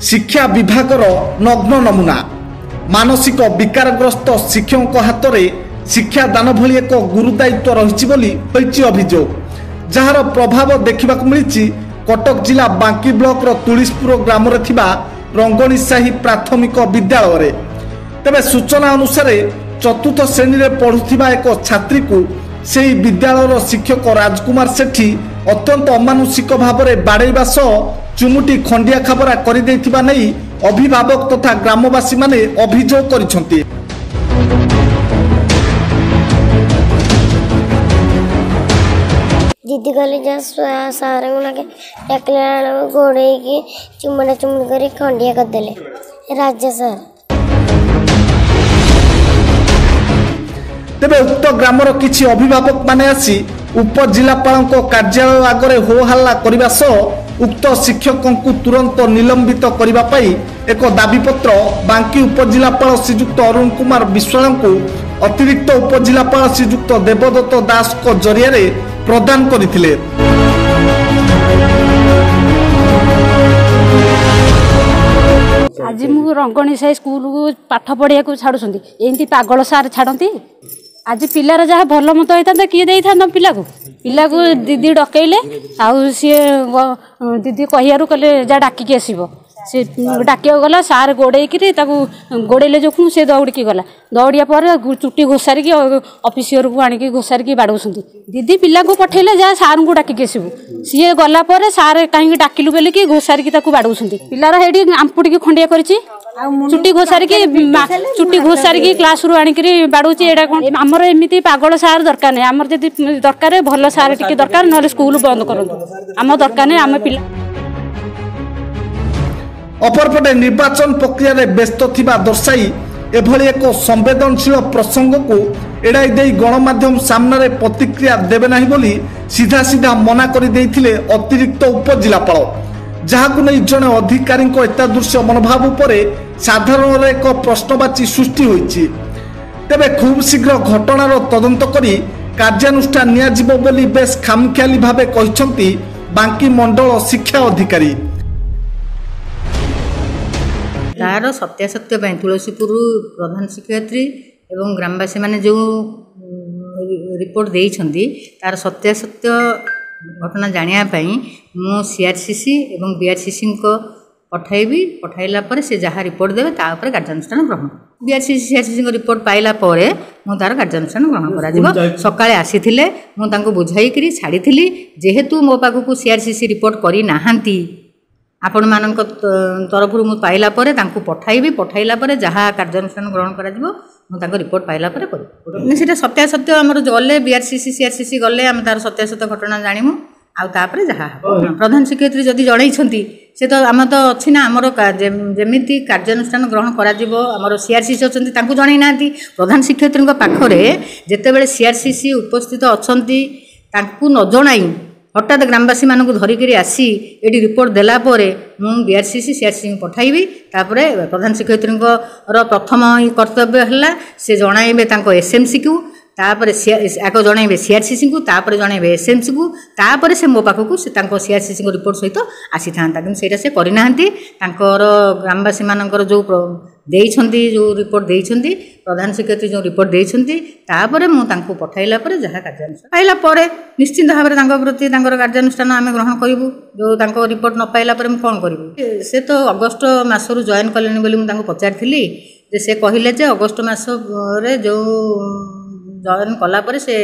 शिक्षा विभागर नग्न नमूना मानसिक विकारग्रस्त शिक्षक हाथ में शिक्षा दान भली एक गुरुदायित्व रही अभियोग जार प्रभाव देखा मिली कटक जिला बांकी ब्लॉक तुलिसपुर ग्राम रंगणी साही प्राथमिक विद्यालय तेरे सूचना अनुसार चतुर्थ श्रेणी में पढ़ुवा एक छात्री को से विद्यालय शिक्षक राजकुमार सेठी अत्यंत अमानुषिक भाव में बाड़ेवा सह चुमुटी खंडिया खबरा कर अभिभावक तथा ग्रामवासी माने अभियोग करिसेंती। दीदी कहली जा सार लगे डाकला गोड़े की चुमड़ा चुमड़ी कर खंडिया करदे राजा सर। तेबे उक्त ग्रामर किछि अभिभावक माने आसी उपजिलापाल कार्यालय आगरे हो हल्ला करने सह उक्त शिक्षकों को तुरंत निलंबित करने एक दाबीपत्र बांकी उपजिलापाल श्रीजुक्त अरुण कुमार विश्वाल को अतिरिक्त उपजिलापाल श्रीजुक्त देवदत्त दास को जरिया प्रदान करथिले। आज मु रंगणी साई स्कूल को पाठ पढ़िया को छाड़ुं एमती पागल सार छाड़ती आज पिलार जहाँ भल मत होता किए दे था पिला को दीदी डकैले आउ सी दीदी कहियारू कहले जा डाकिकी आसब सी डाकिया गला सार गोड़े गोड़े जो सी दौड़ी गला दौड़िया पर चुट्टी घोषारिकी ऑफिसर को आनिकी घोषारिकी बाड़ौं दीदी पिला को पठेले जा सार को डाकिकी आसबू सी गला पर सार कहीं डाकिलु बोलिकी घोषारिकी बाड़ौं पिलार हेटी आंपुटी खंडिया करिछि चुट्टी घोषारिकी क्लास रू आनिकी बाड़ौची एटा कौन आमर एमती पागल सार दरकार नहीं आमर जदि दरकार भल सार टिके दरकार ना स्कूल बंद करंतु आम दरकार नहीं आम पिला। अपरपटे निर्वाचन प्रक्रिया रे व्यस्त थिबा दर्शाई एभली एक संवेदनशील प्रसंग को एड़ाई दे गणमाध्यम सामने प्रतिक्रिया देवे नहीं बोली सीधा सीधा मना कर देथिले अतिरिक्त उपजिलापाल जहाकु नहीं जने अधिकारी एतादृश्य मनोभाव उपर साधारण एक प्रश्नवाची सृष्टि होइछि। तेबे खूब शीघ्र घटनार तदंत करी कार्यानुष्ठान नियाजिबो बोली बेस खामख्याली भावे कहिसंती बांकी मंडल शिक्षा अधिकारी। तार सत्यासत्य तुलसीपुर प्रधान शिक्षयित्री एवं ग्रामवासी माने जो रिपोर्ट देइछंती तार सत्यासत्य घटना जानापी मु सीआरसीसी एवं बीआरसीसी को पठाइबी पठाइला पर से जहाँ रिपोर्ट देवे तापर कार्यानुष्ठान ग्रहण बीआरसीसी सीआरसीसी को रिपोर्ट पाइला परे मु तार कार्यानुष्ठान ग्रहण करा सकाळे आसीथिले मु तांको बुझाई करी छाड़ीथिली जेहेतु मो पाखु सीआरसीसी रिपोर्ट करी नाहांती आपण मानक तरफ मु पाइला परे तांको पठाइबी पठाइला परे जहाँ कार्यानुष्ठान ग्रहण करा जिवो मु तांको रिपोर्ट पाइला परे करी सेटा सत्यासत्य हमर गले बीआरसीसी सीआरसीसी गले हम तार सत्यासत्य घटना जानिमु आ तापर जहाँ प्रधान शिक्षयित्री जदि जणैछंती से तो आम तो अच्छी ना आमर जेमिति कार्यानुष्ठान ग्रहण करा जिवो आमर सीआरसीसी अछंती तांको जणै नांती प्रधान शिक्षयित्री पाखरे जेतेबेले सीआरसीसी उपस्थित अछंती तांको न जणाई हठात ग्रामवासी मानक धरिकी आसी ये रिपोर्ट देला मु बीआरसीसी सीआरसीसी पठाइबी तापर प्रधान शिक्षयित्री प्रथम कर्तव्य है से जनइबे एसएमसी को तापर आग जनइबे सीआरसीसी को तापर जनइबे एसएमसी को तापर से मो पाखक से सीआरसीसी को रिपोर्ट सहित आसी था कि से करना ग्रामवासी मानकर जो देइछंती जो रिपोर्ट देइछंती प्रधान शिक्षयित्री जो रिपोर्ट देइछंती तापर मु तांको पठाइला परे जहाँ कार्यानुष्ठान पाइला परे निश्चिंत भाव में प्रति कार्यानुष्ठान आम ग्रहण करूँ जो तांको रिपोर्ट न पाइला परे मु कौन करूँ से तो अगस्ट मासरू जॉइन कलेनी बोली मु तांको पचारिथिली से कहले जे अगस्ट मास रे जो जॉइन कला परे से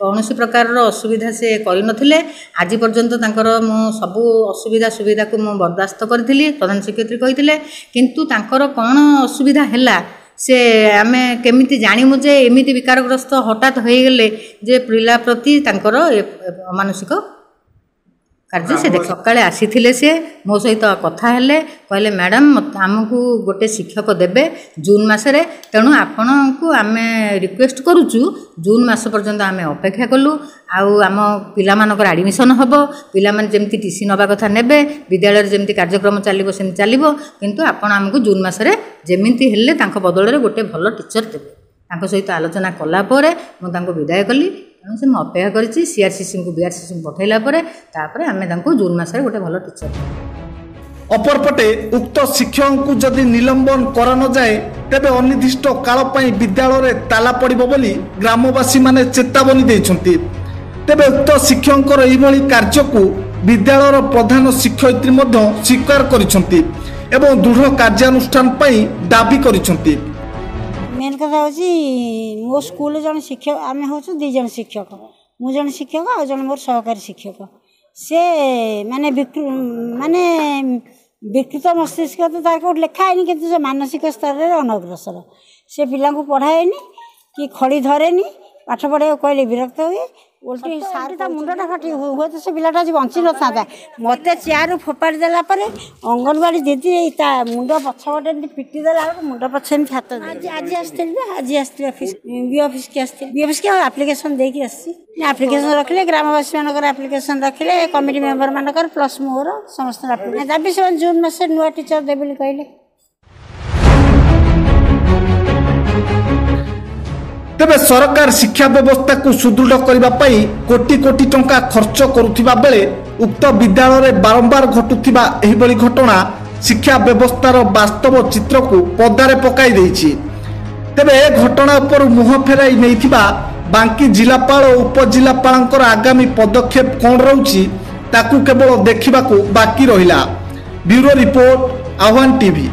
कौन प्रकार असुविधा से करिनथिले आज पर्यंत तांकर मु सबु असुविधा सुविधा को मु बर्दास्त करथिली प्रधान शिक्षयित्री कहिथिले किंतु तांकर कौन असुविधा हैला से आमे केमिति जानिमु जे एमिति विकारग्रस्त हठात होई गेले जे पिला प्रति तांकर अमानुषिक कार्य से देख सकाळे आसीथिले से मो सहित कथा हेले कहले मैडम आमको गोटे शिक्षक देबे जून मासरे तेणु आपण को आमे रिक्वेस्ट करूचु जून मास पर्यंत आमे अपेक्षा कलु आउ आम पिला मानकर एडमिशन हबो पिला माने जेमति टीसी नबा कथा नेबे विद्यालय जेमति कार्यक्रम चलिबो सेम चलिबो किंतु आपण आमको जून मासरे जेमिति हेले तांको बदल रे गोटे भलो टीचर देबे तांको सहित आलोचना कला परे मु तांको विदाय कली तेणु से अपेक्षा करी सीआरसीसी को बीआरसीसी पठेला तापर आम जून मास गोटे भल टीचर अपरपटे उक्त शिक्षक जदि निलंबन करा न जाए तेबे अनिर्दिष्ट काल पई विद्यालय रे ताला पड़िबो बोली ग्रामवासी माने चेतावनी दैछन्ति। तेबे उक्त शिक्षकर एभली कार्य को विद्यालयर प्रधान शिक्षयित्री मध्य स्वीकार करिसन्ति एवं दृढ़ कार्यानुष्ठान पई दाबी करिसन्ति। मेन कथा हूँ मो स्कूल जन शिक्षक आम हूँ 2 जन शिक्षक मु जन शिक्षक आ जन मोर सहकारी शिक्षक से माने विकृत मस्तिष्क तो तार लिखाएनि कि मानसिक स्तर में अनग्रसर से पिला पढ़ाएनि कि खड़ी धरेनि पाठ पढ़ा कहले विरक्त हुए उल्टी सारी मुंडा फाटी हुए तो से पिलाटा आज बंची न था मत चेयर फोपाड़ी देला अंगनवाड़ी दीदी मुंड पछपटे पिटी देला मुंड पछ हाथ आज आसती ऑफिस बी ऑफिस के आसती बी ऑफिस के आप्लिकेशन देकी आसी आप्लिकेशन रखिले ग्रामवासी मानकर आप्लिकेशन रखिले कमिटी मेंबर मानकर प्लस मोर समस्त दाबी से जून मास नुआ टीचर दे बोली कहले। तेबे सरकार शिक्षा व्यवस्था को सुदृढ़ करने कोटी कोटी टंका खर्च करुथिबा बेले उक्त विद्यालय रे बारंबार घटुथिबा एहिबळी घटना शिक्षा व्यवस्थार वास्तव चित्र को पदारे पकाई देछि। तेबे ए घटना पर मुह फेराई नैथिबा बांकी जिलापाल और उपजिलापालंकर आगामी पदक्षेप कोन रहउछि ताकू केवल देखिबाकू बाकी रहिला। ब्यूरो रिपोर्ट आह्वान टीवी।